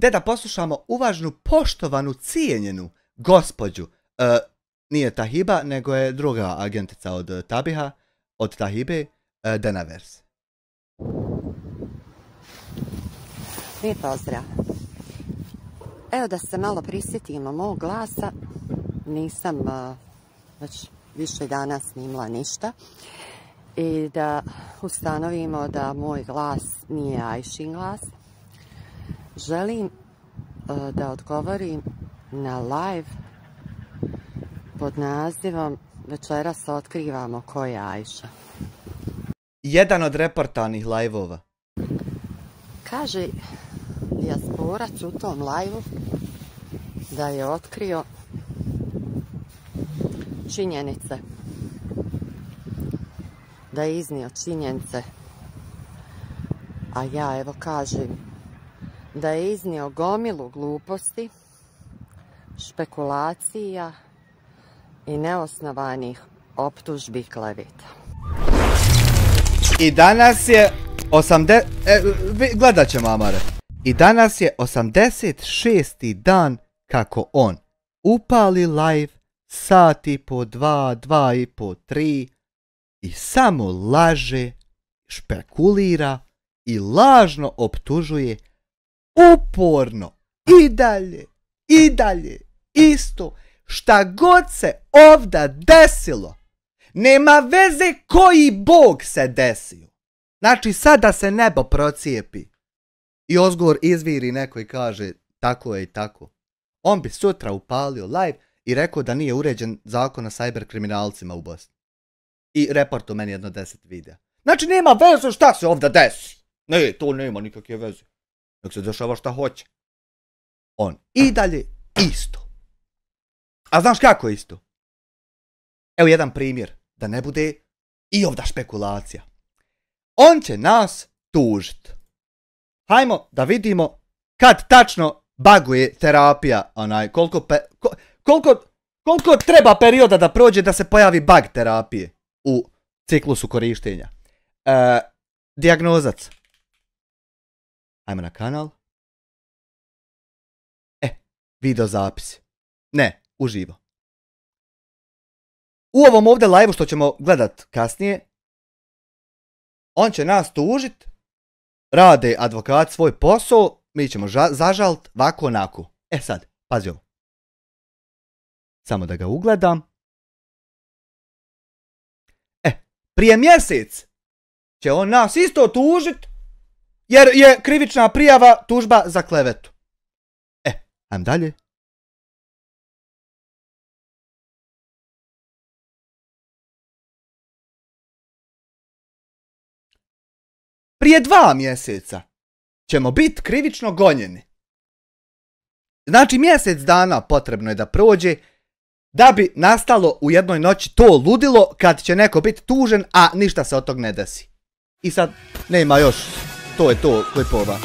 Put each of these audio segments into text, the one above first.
da poslušamo uvažnu, poštovanu, cijenjenu gospođu. Nije Tahiba, nego je druga agentica od Tabiha, od Tahibe, Denavers. Lijep pozdrav. Evo da se malo prisjetimo mog glasa. Nisam već više dana snimila ništa. I da ustanovimo da moj glas nije Ajšin glas. Želim da odgovorim na live pod nazivom Večeras otkrivamo ko je Ajša. Jedan od reportanih live-ova. Kaže dijasporac u tom live-u da je otkrio činjenice. Da je iznio činjenice. A ja evo kažem da je iznio gomilu gluposti, špekulacija i neosnovanih optužbi kleveta. I danas je gledat ćemo, Amare. I danas je 86. dan kako on upali live sat i po, 2 i po, 3 i samo laže, špekulira i lažno optužuje uporno i dalje isto šta god se ovdje desilo. Nema veze koji bog se desio. Znači sada se nebo procijepi i ozgor izviri neko i kaže tako je i tako. On bi sutra upalio live i rekao da nije uređen zakon o cyber kriminalcima u Bosni. I reportu meni jedno 10 videa. Znači nema veze šta se ovdje desi. Ne, to nema nikakve veze. Nek se dešava šta hoće. On i dalje isto. A znaš kako isto? Evo jedan primjer, da ne bude i ovdje špekulacija. On će nas tužiti. Hajmo da vidimo kad tačno baguje terapija, koliko treba perioda da prođe da se pojavi bug terapije u ciklusu korištenja. Dijagnozac. Hajmo na kanal. Video zapisi. Ne, uživo. U ovom ovdje live-u što ćemo gledat kasnije, on će nas tužit, rade advokat svoj posao, mi ćemo zažalt ovako onako. Sad, pazi ovo. Samo da ga ugledam. Prije mjesec će on nas isto tužit, jer je krivična prijava tužba za klevetu. Ajmo dalje. Prije 2 mjeseca ćemo biti krivično gonjeni. Znači mjesec dana potrebno je da prođe da bi nastalo u jednoj noći to ludilo kad će neko biti tužen, a ništa se od tog ne desi. I sad nema još, to je to klipova.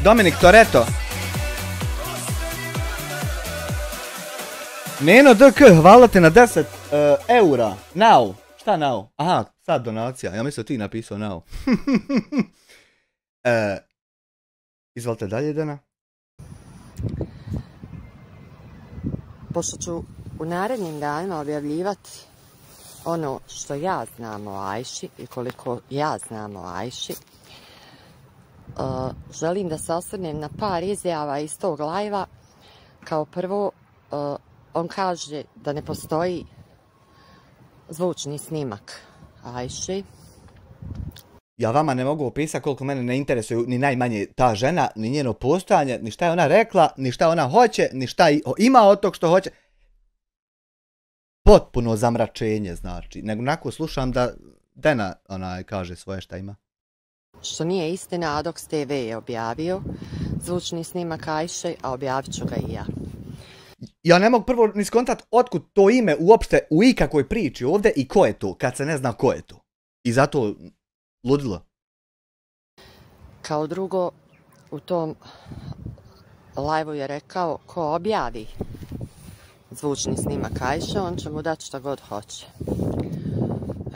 Dominik Toretto. Neno DK, hvala ti na 10 eura. Now. Šta now? Aha, sad donacija. Ja mislim ti napisao now. Izvolite dalje, Dana. Pošto ću u narednim danima objavljivati ono što ja znam o Ajši i koliko ja znam o Ajši, želim da se osvrnem na par izjava iz tog live-a. Kao prvo, on kaže da ne postoji zvučni snimak Ajši. Ja vama ne mogu opisati koliko mene ne interesuju ni najmanje ta žena, ni njeno postojanje, ni šta je ona rekla, ni šta ona hoće, ni šta ima od tog što hoće. Potpuno zamračenje, znači. Nego onako slušam da Dena kaže svoje šta ima. Što nije istina, Adox TV je objavio zvučni snimak Ajše, a objavit ću ga i ja. Ja ne mogu prvo ni skontat otkud to ime uopšte u ikakvoj priči ovdje i ko je to, kad se ne zna ko je to. I zato ludilo. Kao drugo, u tom live-u je rekao ko objavi zvučni snimak Ajše, on će mu dati šta god hoće.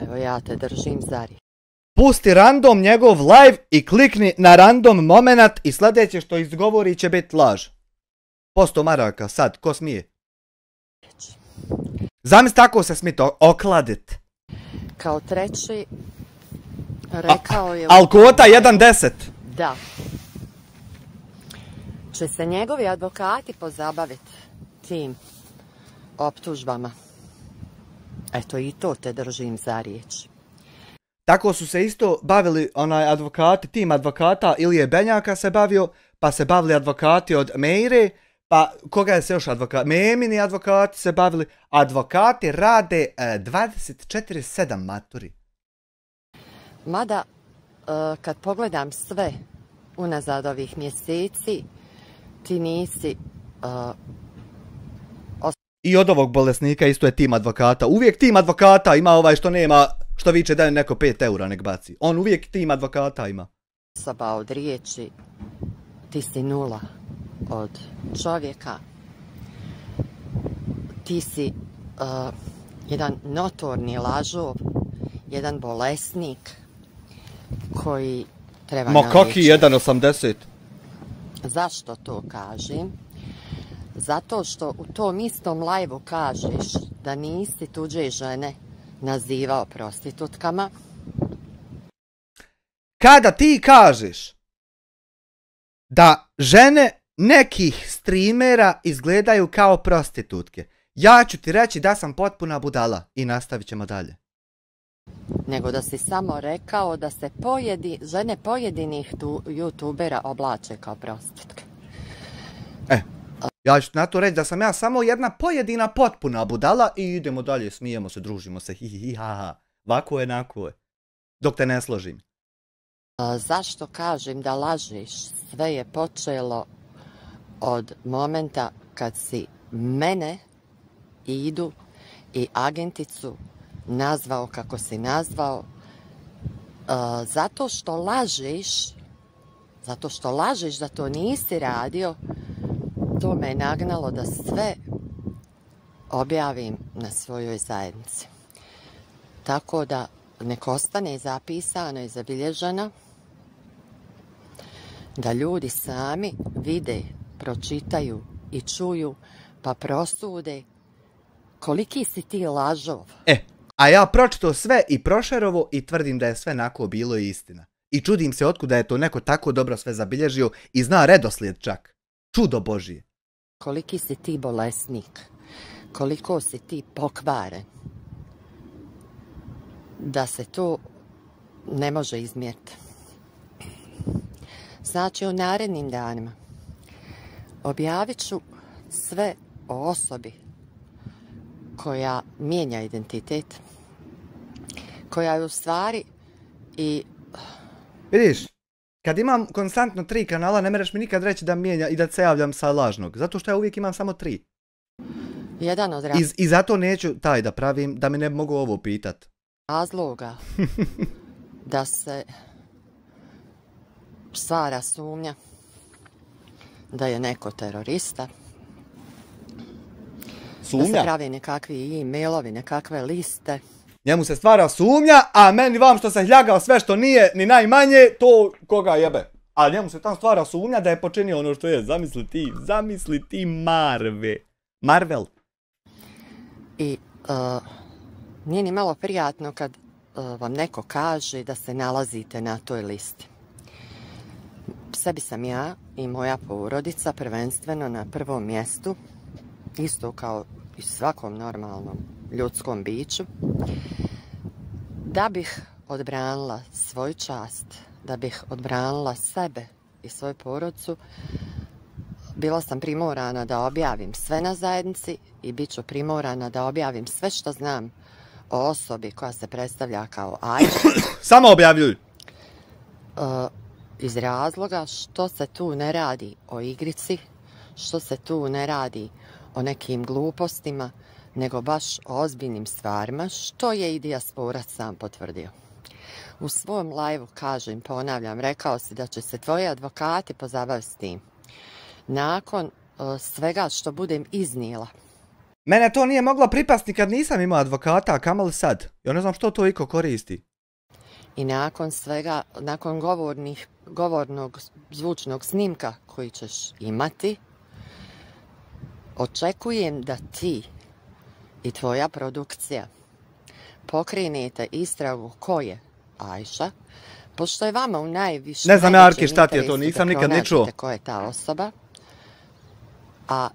Evo ja te držim za riječ. Pusti random njegov live i klikni na random moment i sljedeće što izgovori će biti laž. Posto maraka, sad, ko smije? Zamisli tako se smije okladit. Kao treći, rekao je... Alkota 1.10. Da. Će se njegovi advokati pozabaviti tim optužbama. Eto i to te držim za riječ. Tako su se isto bavili advokati, tim advokata Ilije Benjaka se bavio, pa se bavili advokati od Meire, pa koga je se još advokat? Memini advokati se bavili. Advokati rade 24/7 maturi. Mada, kad pogledam sve unazad ovih mjeseci, ti nisi... I od ovog bolesnika isto je tim advokata. Uvijek tim advokata ima ovaj što nema, što viče da je neko 5 eura nek baci. On uvijek tim advokata ima. Osoba od riječi, ti si nula od čovjeka. Ti si jedan notorni lažov, jedan bolesnik koji treba Ma kaki 1.80? Zašto to kažem? Zato što u tom istom live-u kažeš da nisi tuđe žene nazivao prostitutkama. Kada ti kažeš da žene nekih streamera izgledaju kao prostitutke, ja ću ti reći da sam potpuna budala i nastavit ćemo dalje. Nego da si samo rekao da se žene pojedinih youtubera oblače kao prostitutke. Ja ću na to reći da sam ja samo jedna pojedina potpuna budala i idemo dalje, smijemo se, družimo se, hi. Vako je, nako je. Dok te ne složim. Zašto kažem da lažeš? Sve je počelo od momenta kad si mene, Idu i agenticu nazvao kako si nazvao. Zato što lažeš da to nisi radio, to me je nagnalo da sve objavim na svojoj zajednici. Tako da nek ostane zapisano i zabilježeno da ljudi sami vide, pročitaju i čuju pa prosude koliki si ti lažov. A ja pročito sve i prošerovo i tvrdim da je sve onako bilo i istina. I čudim se otkuda je to neko tako dobro sve zabilježio i zna redoslijed čak. Čudo Božije. Koliki si ti bolesnik, koliko si ti pokvaren, da se to ne može izmjeriti. Znači, u narednim danima objavit ću sve o osobi koja mijenja identitet, koja je u stvari i... Vidiš, kad imam konstantno 3 kanala, ne mereš mi nikad reći da mijenja i da se javljam sa lažnog, zato što ja uvijek imam samo 3. Jedan od I zato neću taj da pravim, da mi ne mogu ovo pitat. razloga da se stvara sumnja da je neko terorista. Sumnja? Da se pravi nekakvi e-mailovi, nekakve liste. Njemu se stvara sumnja, a meni vam što se hljagao sve što nije ni najmanje, to koga jebe. A njemu se tam stvara sumnja da je počinio ono što je, zamisli ti Marvel. I nije ni malo prijatno kad vam neko kaže da se nalazite na toj listi. Sebi sam ja i moja porodica prvenstveno na prvom mjestu, isto kao i svakom normalnom ljudskom biću, da bih odbranila svoju čast, da bih odbranila sebe i svoju porodicu, bila sam primorana da objavim sve na zajednici i bit ću primorana da objavim sve što znam o osobi koja se predstavlja kao Ajša. Samo objavljuj! Iz razloga što se tu ne radi o igrici, što se tu ne radi o nekim glupostima, nego baš o ozbiljnim stvarima, što je i dijasporac sam potvrdio. U svom live-u, kažem, ponavljam, rekao si da će se tvoji advokati pozabaviti s tim. Nakon svega što budem iznijela. Mene to nije moglo pripasti kad nisam imao advokata, a kamali sad. Ja ne znam što to iko koristi. I nakon svega, nakon govornog zvučnog snimka koji ćeš imati, očekujem da ti i tvoja produkcija pokrenete istragu ko je Ajša, pošto je vama u najvišem... Ne znam ja, Arki, šta ti je to, nisam nikad ni čuo. Ko je ta osoba, a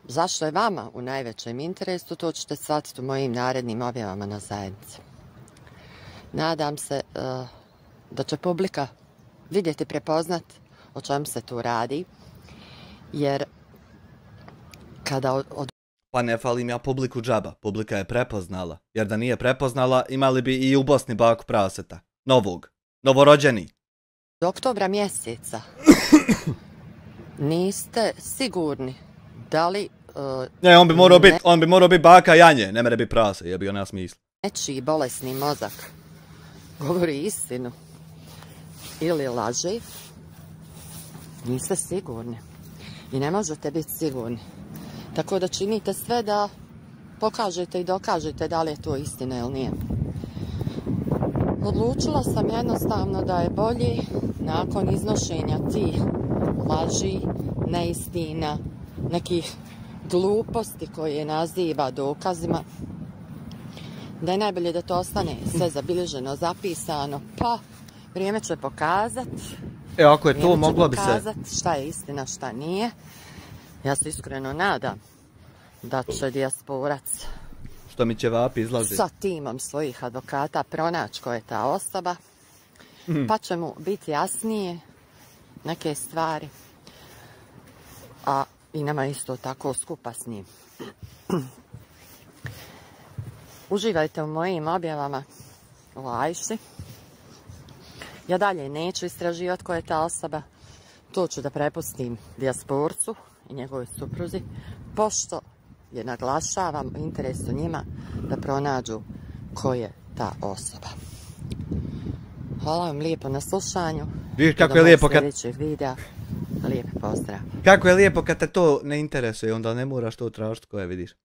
zašto je vama u najvećem interesu, to ćete shvatiti u mojim narednim objavama na zajednici. Nadam se da će publika vidjeti, prepoznat o čemu se tu radi, jer kada... Pa ne falim ja publiku džaba, publika je prepoznala, jer da nije prepoznala imali bi i u Bosni baku praseta, novorođeni. Do oktobra mjeseca niste sigurni da li... Ne, on bi morao biti baka Janje, ne mere biti prase, jebi ona smisla. Nečiji bolesni mozak govori istinu ili laži, niste sigurni i ne možete biti sigurni. Tako da činite sve da pokažete i dokažete da li je to istina ili nije. Odlučila sam jednostavno da je bolje nakon iznošenja tih laži, neistina, nekih gluposti koje naziva dokazima, da je najbolje da to ostane sve zabilježeno, zapisano, pa vrijeme će pokazati. Ako je to, moglo bi se... Šta je istina, šta nije. Ja se iskreno nadam da će dijasporac što mi ćevapi izlazi sa timom svojih advokata pronaći ko je ta osoba, pa će mu biti jasnije neke stvari, a i nama isto tako skupa s njim. Uživajte u mojim objavama o Ajši. Ja dalje neću istraživati ko je ta osoba, to ću da prepustim dijasporcu i njegovoj supruzi, pošto je, naglašavam, u interesu njima da pronađu ko je ta osoba. Hvala vam lijepo na slušanju. Viš kako je lijepo kad... sljedećeg videa. Lijep pozdrav. Kako je lijepo kad te to ne interesuje, onda ne moraš to tražiti koje vidiš.